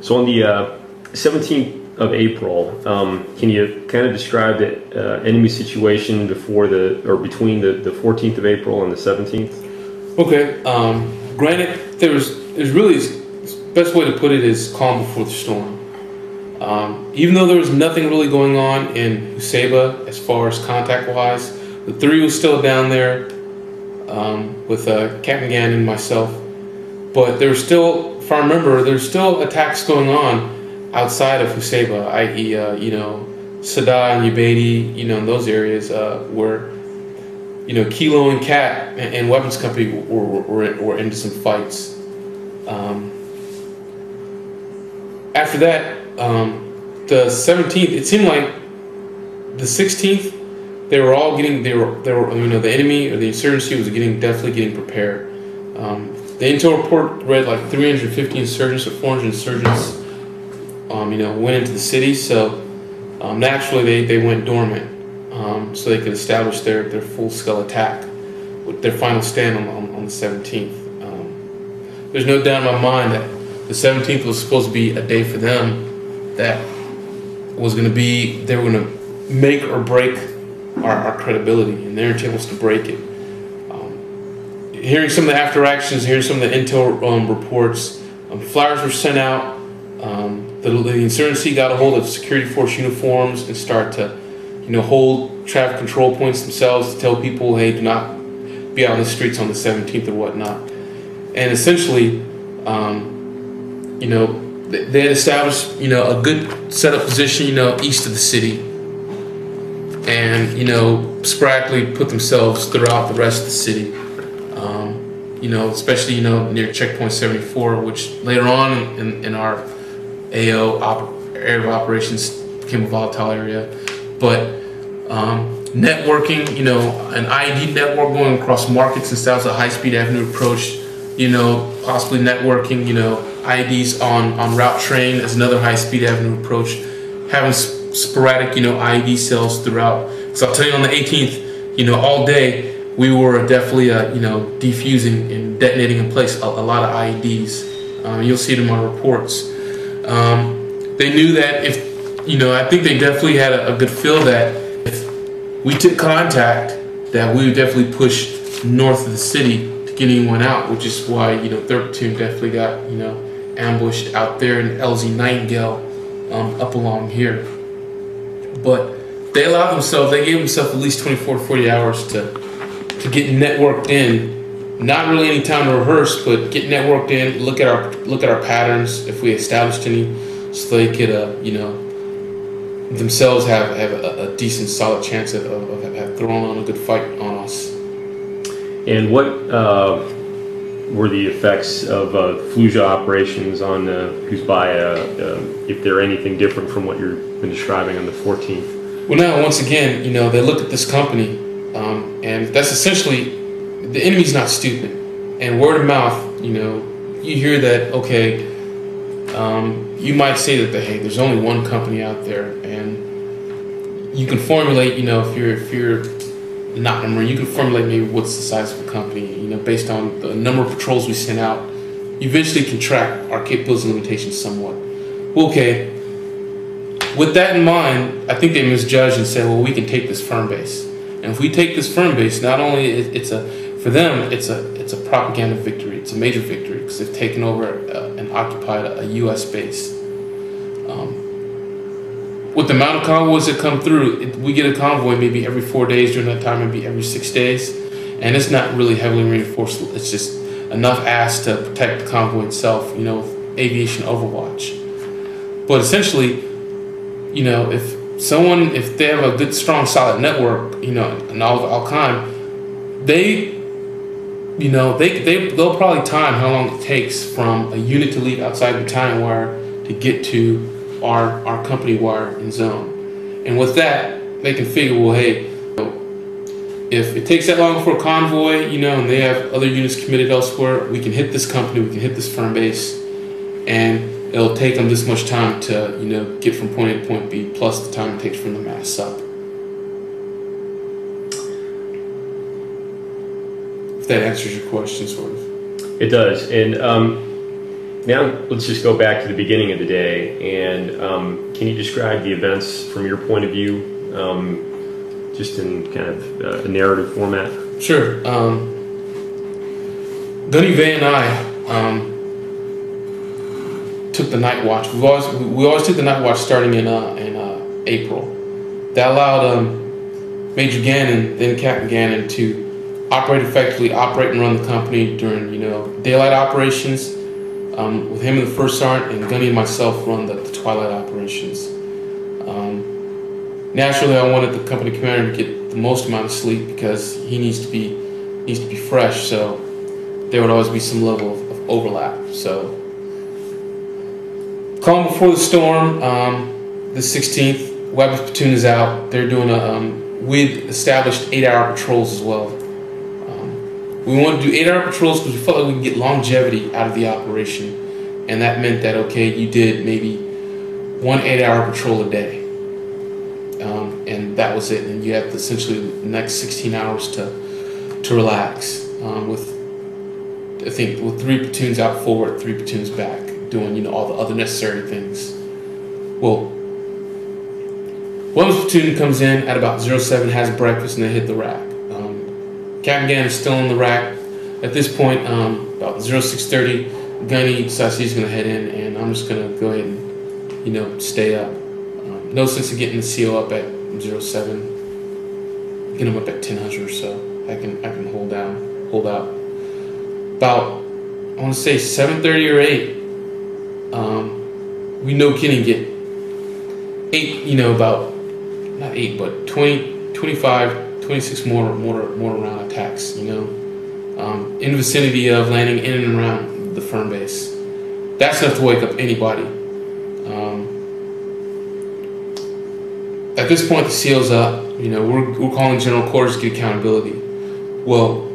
So on the 17th of April, can you kind of describe the enemy situation before between the 14th of April and the 17th? Okay. Granted, there's really, best way to put it is calm before the storm. Even though there was nothing really going on in Neal10a as far as contact-wise, the three was still down there with Captain Gann and myself. But there was still, if I remember, there's still attacks going on outside of Neal10a, i.e., Sada and Ubaidi, in those areas where, Kilo and Cat and Weapons Company were into some fights. After that, the 17th, it seemed like the 16th, they were all getting, they were the enemy or the insurgency was definitely getting prepared. The intel report read like 350 insurgents or 400 insurgents, went into the city. So naturally they went dormant, so they could establish their full-scale attack with their final stand on the 17th. There's no doubt in my mind that the 17th was supposed to be a day for them that was going to be, they were going to make or break our credibility, and their intent was to break it. Hearing some of the after actions, hearing some of the intel reports, flyers were sent out. The insurgency got a hold of security force uniforms and start to, hold traffic control points themselves to tell people, hey, do not be out on the streets on the 17th or whatnot. And essentially, they had established, a good setup position, east of the city, and sporadically put themselves throughout the rest of the city. Especially near checkpoint 74, which later on in our AO area of operations became a volatile area. But networking, an IED network going across markets and styles of high-speed avenue approach, possibly networking, IEDs on route train as another high-speed avenue approach, having sporadic, IED cells throughout. So I'll tell you, on the 18th, all day, we were definitely, defusing and detonating in place a lot of IEDs. You'll see it in my reports. They knew that if, I think they definitely had a good feel that if we took contact, that we would definitely push north of the city to get anyone out, which is why, 3rd Platoon definitely got, ambushed out there in LZ Nightingale up along here. But they allowed themselves, they gave themselves at least 24 to 40 hours to get networked in. Not really any time to rehearse, but get networked in, look at our patterns if we established any, so they could themselves have a decent solid chance of throwing on a good fight on us. And what were the effects of Fallujah operations on Huzbaya, if they're anything different from what you've been describing on the 14th? Well, now, once again, they look at this company, and that's essentially, the enemy's not stupid. And word of mouth, you hear that, okay, you might say that, hey, there's only one company out there, and you can formulate, if you're not a Marine, you can formulate maybe what's the size of a company, based on the number of patrols we send out. You eventually can track our capabilities and limitations somewhat. Well, okay, with that in mind, I think they misjudged and said, well, we can take this firm base. And if we take this firm base, not only for them, it's a propaganda victory. It's a major victory because they've taken over and occupied a U.S. base. With the amount of convoys that come through, we get a convoy maybe every 4 days during that time, maybe every 6 days, and it's not really heavily reinforced. It's just enough ass to protect the convoy itself, with aviation overwatch. But essentially, if they have a good, strong, solid network, and Al-Qaim, they'll probably time how long it takes from a unit to leave outside the battalion wire to get to our company wire and zone. And with that, they can figure, well, hey, if it takes that long for a convoy, and they have other units committed elsewhere, we can hit this company, we can hit this firm base, and it'll take them this much time to, get from point A to point B, plus the time it takes from the mass up. If that answers your question, sort of. It does. And now let's just go back to the beginning of the day, and can you describe the events from your point of view, just in kind of a narrative format? Sure. Gunny Vay and I took the night watch. We always took the night watch starting in April. That allowed Major Gannon, then Captain Gannon, to operate effectively, operate and run the company during daylight operations. With him and the first sergeant, and Gunny and myself run the twilight operations. Naturally, I wanted the company commander to get the most amount of sleep because he needs to be fresh. So there would always be some level of overlap. So calm before the storm. The 16th weapons platoon is out. They're doing we'd established 8-hour patrols as well. We wanted to do 8-hour patrols because we felt like we could get longevity out of the operation, and that meant that you did maybe 1 8-hour patrol a day, and that was it. And you had essentially the next 16 hours to relax. With 3 platoons out forward, 3 platoons back, doing all the other necessary things. Well, one platoon comes in at about 07, has breakfast, and they hit the rack. Captain Gannon is still on the rack. At this point, about 06:30, Gunny decides he's going to head in, and I'm just going to go ahead and, stay up. No sense in getting the CO up at 07. Get him up at 1000 or so. I can hold out. About, I want to say 7:30 or 8. We no kidding get 8. About not 8, but 20, 25. 26 more round attacks, in the vicinity of landing in and around the firm base. That's enough to wake up anybody. At this point, the SEAL's up. We're calling general quarters to get accountability. Well,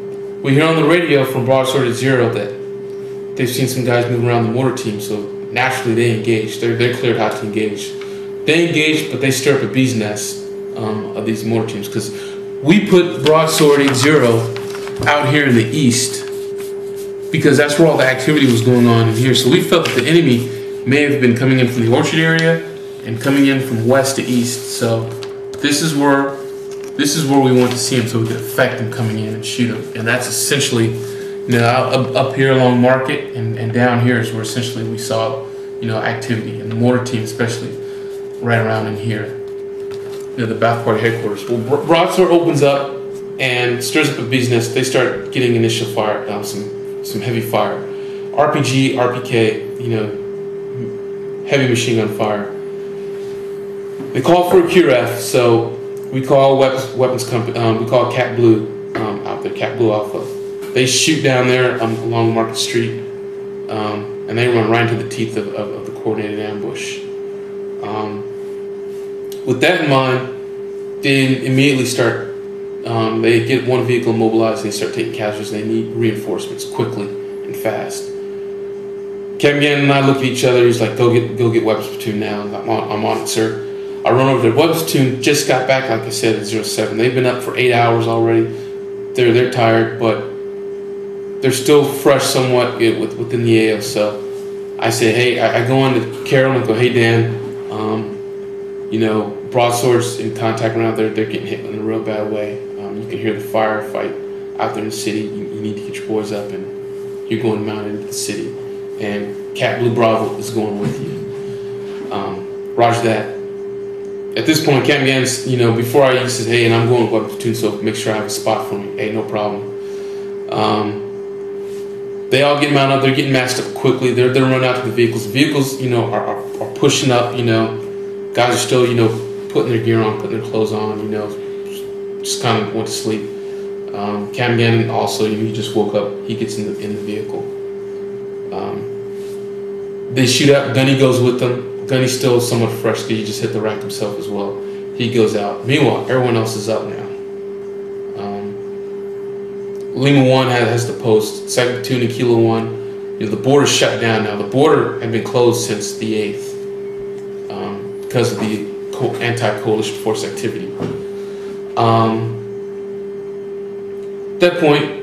we hear on the radio from Broadsword at 0 that they've seen some guys move around the mortar team, so naturally they engage. They're cleared how to engage. They engage, but they stir up a bee's nest of these mortar teams, because we put Broadsword at 0 out here in the east because that's where all the activity was going on in here. So we felt that the enemy may have been coming in from the orchard area and coming in from west to east. So this is where we want to see him, so we could affect him coming in and shoot him. And that's essentially, up here along Market and down here is where essentially we saw, activity, and the mortar team especially right around in here. The back part of headquarters. Well, Broadsword opens up and stirs up a bee's nest. They start getting initial fire, some heavy fire, RPG, RPK, heavy machine gun fire. They call for a QRF, so we call weapons company. We call Cat Blue out there, Cat Blue Alpha. They shoot down there along Market Street, and they run right into the teeth of the coordinated ambush. With that in mind, they immediately start, they get one vehicle mobilized, and they start taking casualties. They need reinforcements quickly and fast. Captain Gannon and I look at each other. He's like, go get weapons platoon now. I'm on it, sir. I run over there. Weapons platoon just got back, like I said, at 07. They've been up for 8 hours already. They're tired, but they're still fresh somewhat within the AO. So I say, hey, I go on to Carol and go, hey, Dan, Broadsword's in contact around there. They're getting hit in a real bad way. You can hear the firefight out there in the city. You need to get your boys up, and you're going mounted into the city. And Cat Blue Bravo is going with you. Roger that. At this point, Captain Gannon's, before he says, hey, and I'm going with weapons platoon, so make sure I have a spot for me. Hey, no problem. They all get mounted up. They're getting masked up quickly. They're running out to the vehicles. The vehicles, are pushing up. Guys are still, putting their gear on, putting their clothes on. Just kind of went to sleep. Captain Gannon also, he just woke up. He gets in the vehicle. They shoot up. Gunny goes with them. Gunny's still somewhat fresh because he just hit the rack himself as well. He goes out. Meanwhile, everyone else is up now. Lima 1 has the post. 2nd Platoon and Kilo 1. The border's shut down now. The border had been closed since the 8th because of the anti-coalition force activity. At that point,